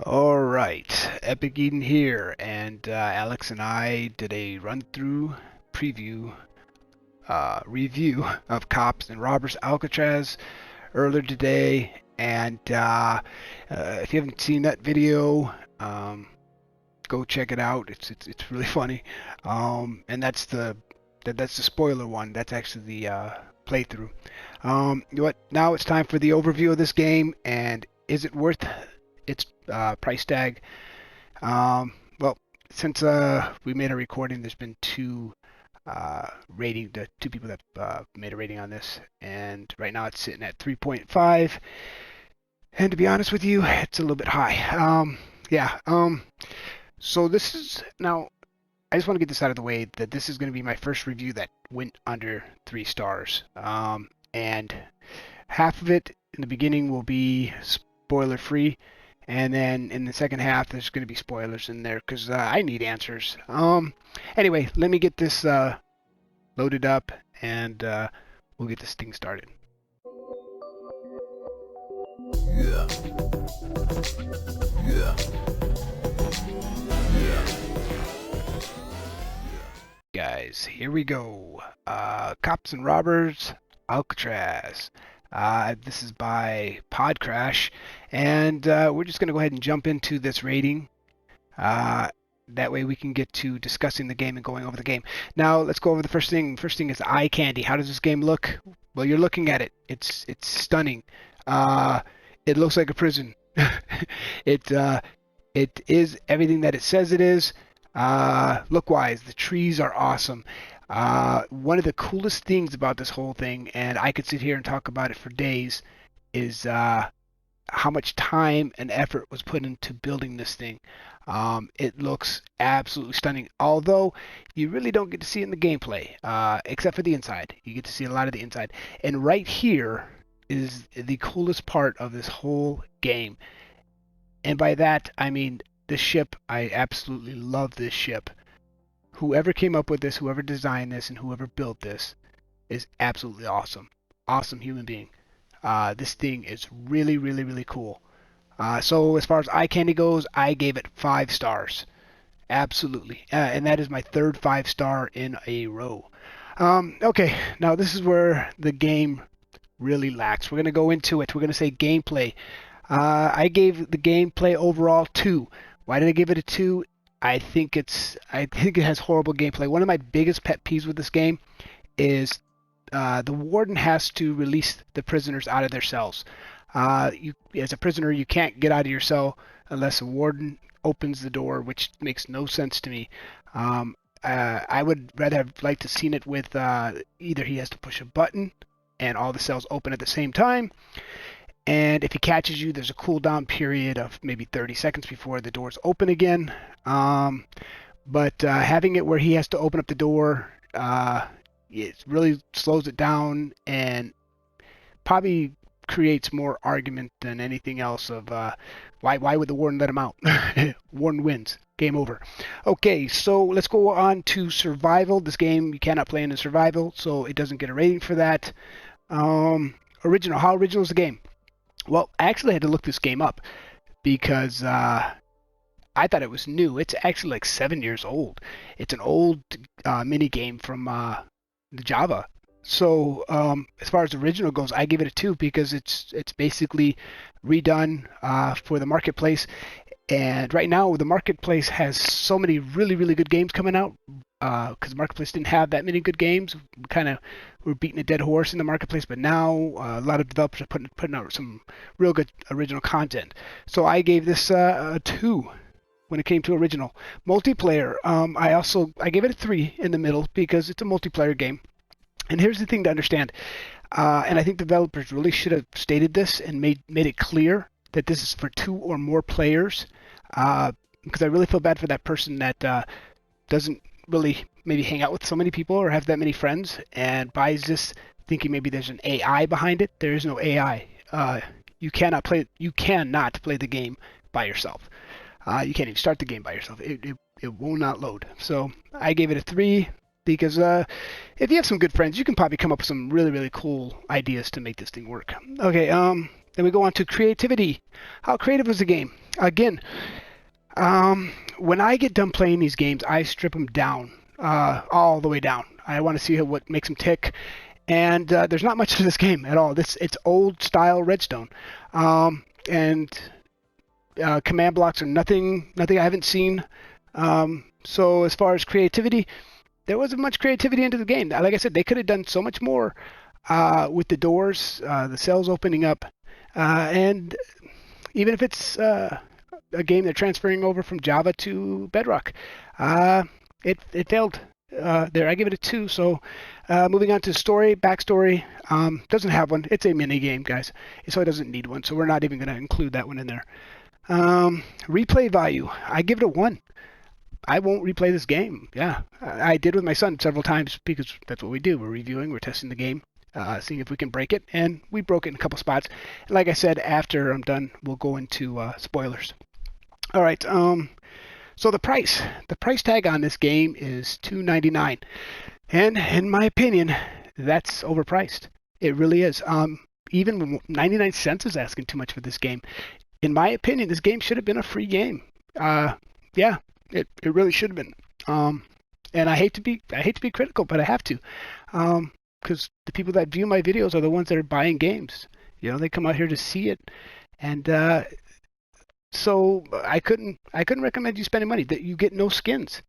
All right, Epic Eden here, and Alex and I did a run-through preview, review of Cops and Robbers Alcatraz earlier today, and if you haven't seen that video, go check it out. It's really funny, and that's the spoiler one. That's actually the playthrough. You know what? Now it's time for the overview of this game, and is it worth its price tag? Well, since we made a recording, there's been two people that made a rating on this, and right now it's sitting at 3.5. And to be honest with you, it's a little bit high. Yeah. So this is now. I just want to get this out of the way that this is going to be my first review that went under 3 stars. And half of it in the beginning will be spoiler free, and then in the second half there's going to be spoilers in there because I need answers. Anyway, let me get this loaded up, and we'll get this thing started. Yeah. Yeah. Yeah. Guys, here we go. Cops and Robbers Alcatraz. This is by Podcrash, and we're just going to go ahead and jump into this rating. That way we can get to discussing the game and going over the game. Now, let's go over the first thing. First thing is eye candy. How does this game look? Well, you're looking at it. It's stunning. It looks like a prison. It is everything that it says it is. Look-wise, the trees are awesome. One of the coolest things about this whole thing, and I could sit here and talk about it for days, is how much time and effort was put into building this thing. It looks absolutely stunning, although you really don't get to see it in the gameplay, except for the inside. You get to see a lot of the inside. And right here is the coolest part of this whole game. And by that, I mean this ship. I absolutely love this ship. Whoever came up with this, whoever designed this, and whoever built this is absolutely awesome. Awesome human being. This thing is really, really, really cool. So as far as eye candy goes, I gave it 5 stars. Absolutely. And that is my third 5-star in a row. Okay, now this is where the game really lacks. We're going to go into it. We're going to say gameplay. I gave the gameplay overall 2. Why did I give it a 2? I think it has horrible gameplay. One of my biggest pet peeves with this game is the warden has to release the prisoners out of their cells. As a prisoner, you can't get out of your cell unless a warden opens the door, which makes no sense to me. I would rather have liked to seen it with either he has to push a button and all the cells open at the same time, and if he catches you, there's a cooldown period of maybe 30 seconds before the doors open again. But having it where he has to open up the door, it really slows it down and probably creates more argument than anything else of why would the warden let him out? Warden wins. Game over. Okay, so let's go on to survival. This game you cannot play in survival, so it doesn't get a rating for that. Original. How original is the game? Well, I actually had to look this game up because I thought it was new. It's actually like 7 years old. It's an old mini game from the Java. So as far as original goes, I give it a 2 because it's basically redone for the marketplace. And right now, the marketplace has so many really, really good games coming out because the marketplace didn't have that many good games. We're beating a dead horse in the marketplace, but now a lot of developers are putting out some real good original content. So I gave this a 2 when it came to original. Multiplayer, I gave it a 3 in the middle because it's a multiplayer game. And here's the thing to understand, and I think developers really should have stated this and made it clear that this is for 2 or more players, because I really feel bad for that person that doesn't really maybe hang out with so many people or have that many friends and buys this thinking maybe there's an AI behind it. There is no AI. You cannot play the game by yourself. You can't even start the game by yourself. It will not load. So I gave it a 3. Because if you have some good friends, you can probably come up with some really, really cool ideas to make this thing work. Okay, Then we go on to creativity. How creative was the game? Again, when I get done playing these games, I strip them down, all the way down. I want to see what makes them tick. And there's not much to this game at all. It's old style Redstone, and command blocks are nothing I haven't seen. So as far as creativity, there wasn't much creativity into the game. Like I said, they could have done so much more with the doors, the cells opening up, and even if it's a game they're transferring over from Java to Bedrock, it failed. There, I give it a 2. So moving on to story, backstory, doesn't have one. It's a mini game, guys, so it doesn't need one. So we're not even going to include that one in there. Replay value, I give it a 1. I won't replay this game. Yeah, I did with my son several times because that's what we do. We're reviewing, we're testing the game, seeing if we can break it, and we broke it in a couple spots. And like I said, after I'm done, we'll go into spoilers. All right. So the price tag on this game is $2.99, and in my opinion, that's overpriced. It really is. Even 99 cents is asking too much for this game. In my opinion, this game should have been a free game. Yeah, it really should have been. And I hate to be critical, but I have to, because the people that view my videos are the ones that are buying games. You know, they come out here to see it, and so I couldn't recommend you spending money. That you get no skins.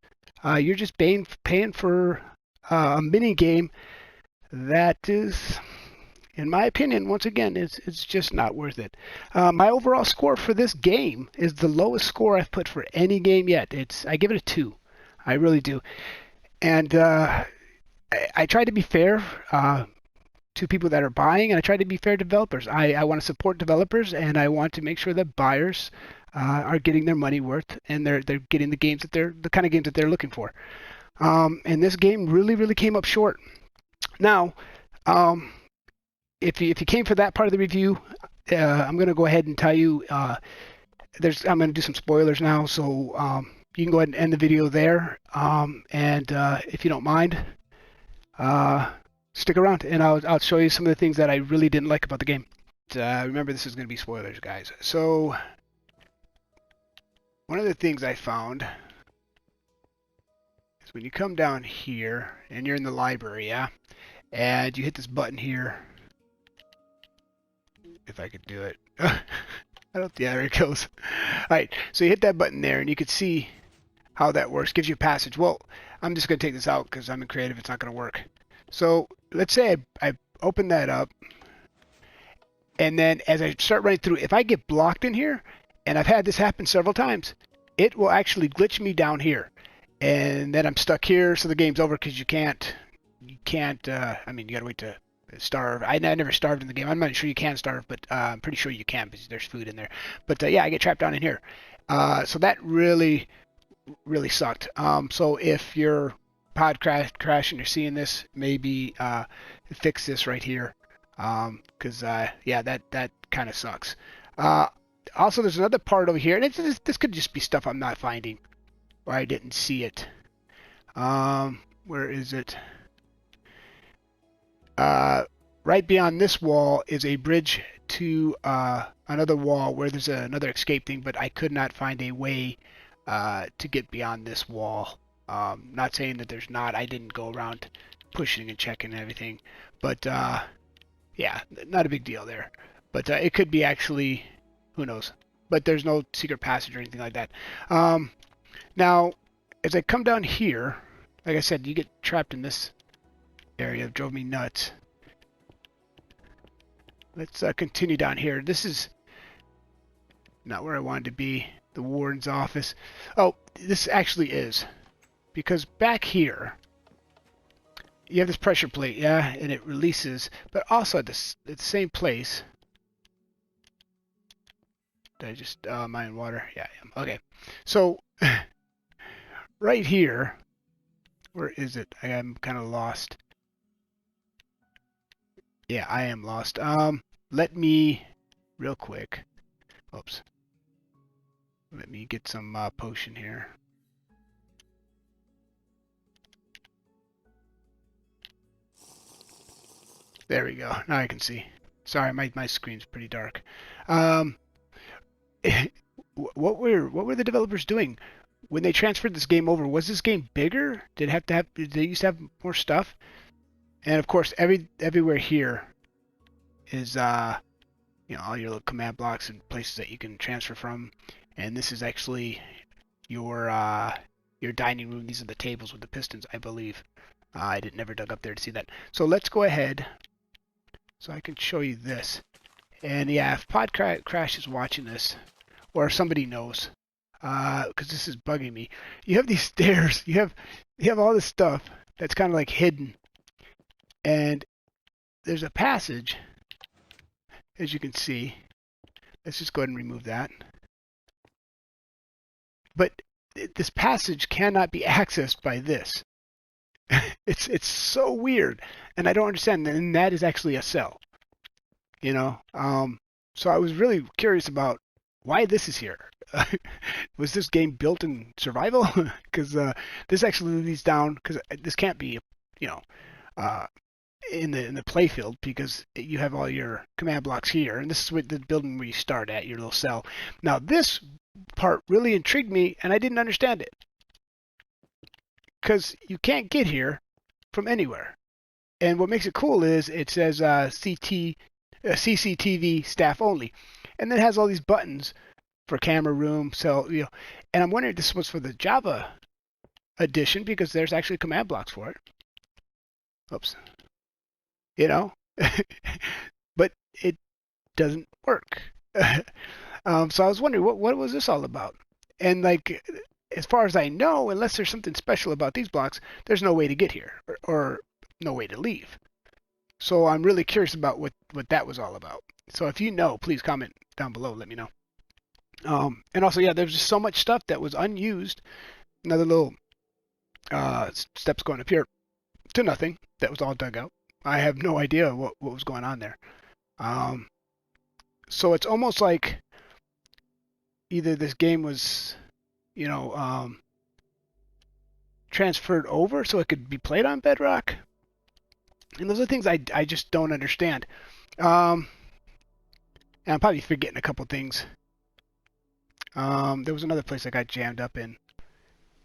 You're just paying for a mini game that is, in my opinion, once again, it's just not worth it. My overall score for this game is the lowest score I've put for any game yet. I give it a 2. I really do. And I try to be fair to people that are buying, and I try to be fair to developers. I want to support developers, and I want to make sure that buyers are getting their money worth, and they're getting the games the kind of games that they're looking for. And this game really came up short. Now, if you came for that part of the review, I'm going to go ahead and tell you I'm going to do some spoilers now, so you can go ahead and end the video there. And if you don't mind, stick around, and I'll show you some of the things that I really didn't like about the game. Remember, this is going to be spoilers, guys. So one of the things I found is when you come down here and you're in the library, yeah, and you hit this button here. If I could do it. I don't. Yeah, there it goes. All right, so you hit that button there, and you can see how that works. Gives you a passage. Well, I'm just going to take this out because I'm in creative. It's not going to work. So let's say I open that up, and then as I start running through, if I get blocked in here, and I've had this happen several times, it will actually glitch me down here, and then I'm stuck here. So the game's over because you can't. I mean, you got to wait to starve. I never starved in the game. I'm not sure you can starve, but I'm pretty sure you can because there's food in there. But yeah, I get trapped down in here. So that really sucked. So if you're pod crash and you're seeing this, maybe fix this right here, because yeah, that kind of sucks. Also, there's another part over here, and this could just be stuff I'm not finding, or I didn't see it. Where is it? Right beyond this wall is a bridge to another wall where there's another escape thing, but I could not find a way to get beyond this wall. Not saying that there's not. I didn't go around pushing and checking and everything, but yeah, not a big deal there. But it could be actually, who knows? But there's no secret passage or anything like that. Now, as I come down here, like I said, you get trapped in this area. It drove me nuts. Let's continue down here. This is not where I wanted to be. The warden's office. Oh, this actually is. Because back here, you have this pressure plate, yeah, and it releases, but also at the same place. Did I just, am I in water? Yeah, I am. Okay. So, right here, where is it? I am kind of lost. Yeah, I am lost. Let me, real quick, oops. Let me get some potion here. There we go. Now I can see. Sorry, my screen's pretty dark. Um, what were the developers doing when they transferred this game over? Was this game bigger? Did they used to have more stuff? And of course, everywhere here is all your little command blocks and places that you can transfer from. And this is actually your dining room. These are the tables with the pistons, I believe. I never dug up there to see that. So let's go ahead so I can show you this. And yeah, if Crash is watching this, or somebody knows, because this is bugging me. You have these stairs. You have all this stuff that's kind of like hidden, and there's a passage, as you can see. Let's just go ahead and remove that. But this passage cannot be accessed by this. It's so weird, and I don't understand. And that is actually a cell, you know. So I was really curious about why this is here. Was this game built in survival? Because this actually leads down. Because this can't be, you know, in the playfield, because you have all your command blocks here, and this is what the building where you start at, your little cell. Now this part really intrigued me, and I didn't understand it, because you can't get here from anywhere. And what makes it cool is it says CCTV staff only, and then it has all these buttons for camera room. So and I'm wondering if this was for the Java edition, because there's actually command blocks for it. Oops. But it doesn't work. So I was wondering what was this all about? And like, as far as I know, unless there's something special about these blocks, there's no way to get here, or no way to leave. So I'm really curious about what that was all about. So if you know, please comment down below, let me know. And also, yeah, there's just so much stuff that was unused. Another little steps going up here to nothing. That was all dug out. I have no idea what was going on there. So it's almost like either this game was, transferred over so it could be played on Bedrock. And those are things I just don't understand. And I'm probably forgetting a couple things. There was another place I got jammed up in.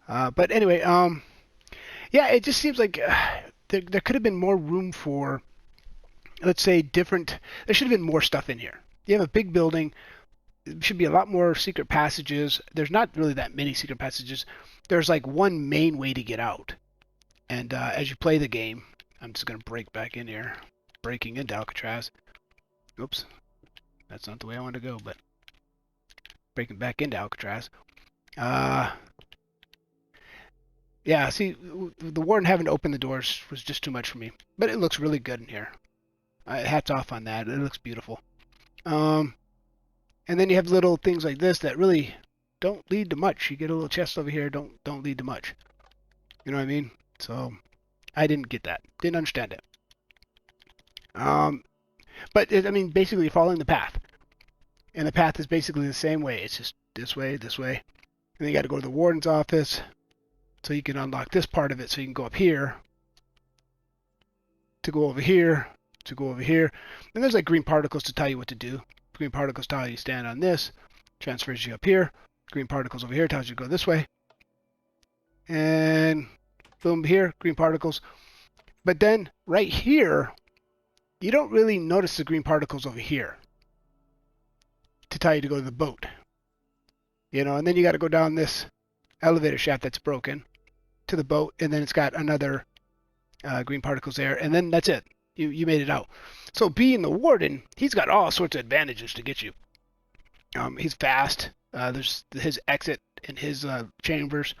But anyway, yeah, it just seems like there could have been more room for, let's say, different. There should have been more stuff in here. You have a big building. There should be a lot more secret passages. There's not really that many secret passages. There's like one main way to get out. And as you play the game, I'm just going to break back in here. Breaking into Alcatraz. Oops. That's not the way I want to go, but breaking back into Alcatraz. Yeah, see, the warden having to open the doors was just too much for me. But it looks really good in here. Hats off on that. It looks beautiful. And then you have little things like this that really don't lead to much. You get a little chest over here, don't lead to much. You know what I mean? So I didn't get that. Didn't understand it. But basically you're following the path. And the path is basically the same way. It's just this way. And then you got to go to the warden's office. So you can unlock this part of it, so you can go up here, to go over here, to go over here. And there's like green particles to tell you what to do. Green particles tell you to stand on this, transfers you up here. Green particles over here tells you to go this way. And boom, here, green particles. But then right here, you don't really notice the green particles over here to tell you to go to the boat. And then you got to go down this elevator shaft that's broken to the boat, and then it's got another green particles there, and then that's it. You made it out. So being the warden, he's got all sorts of advantages to get you. He's fast. There's his exit in his chambers.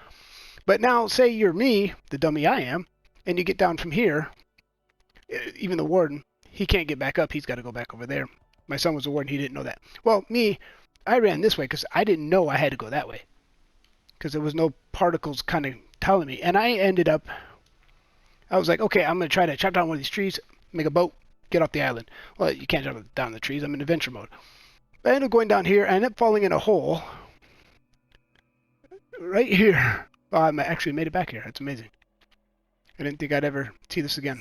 But now, say you're me, the dummy I am, and you get down from here, even the warden, he can't get back up. He's got to go back over there. My son was the warden. He didn't know that. Well, me, I ran this way because I didn't know I had to go that way, because there was no particles kind of telling me. And I was like, okay, I'm going to try to chop down one of these trees, make a boat, get off the island. Well, you can't chop down the trees. I'm in adventure mode. I ended up going down here. I ended up falling in a hole right here. Oh, I actually made it back here. That's amazing. I didn't think I'd ever see this again.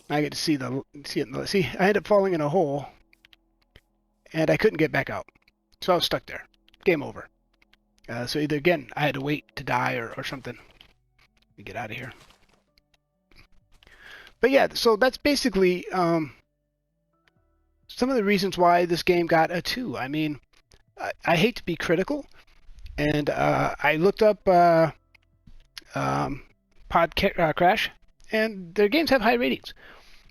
I get to see it. See, I ended up falling in a hole, and I couldn't get back out, so I was stuck there. Game over. So either again, I had to wait to die or something. Let me get out of here. But yeah, so that's basically some of the reasons why this game got a 2. I mean, I hate to be critical, and I looked up Crash, and their games have high ratings.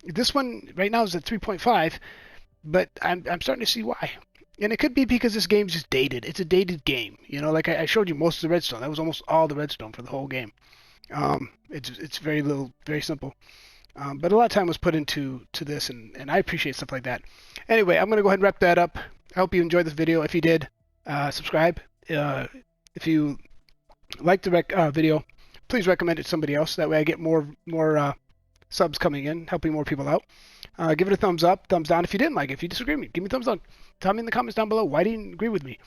This one right now is at 3.5, but I'm starting to see why. And it could be because this game's just dated. It's a dated game. You know, like I showed you most of the redstone. That was almost all the redstone for the whole game. It's very little, very simple. But a lot of time was put into this, and I appreciate stuff like that. Anyway, I'm going to go ahead and wrap that up. I hope you enjoyed this video. If you did, subscribe. If you liked the video, please recommend it to somebody else. That way I get more subs coming in, helping more people out. Give it a thumbs up, thumbs down if you didn't like it. If you disagree with me, give me a thumbs down. Tell me in the comments down below why you didn't agree with me.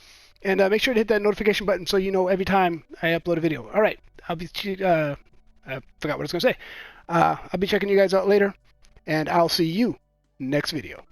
And make sure to hit that notification button so you know every time I upload a video. All right, I forgot what I was going to say. I'll be checking you guys out later, and I'll see you next video.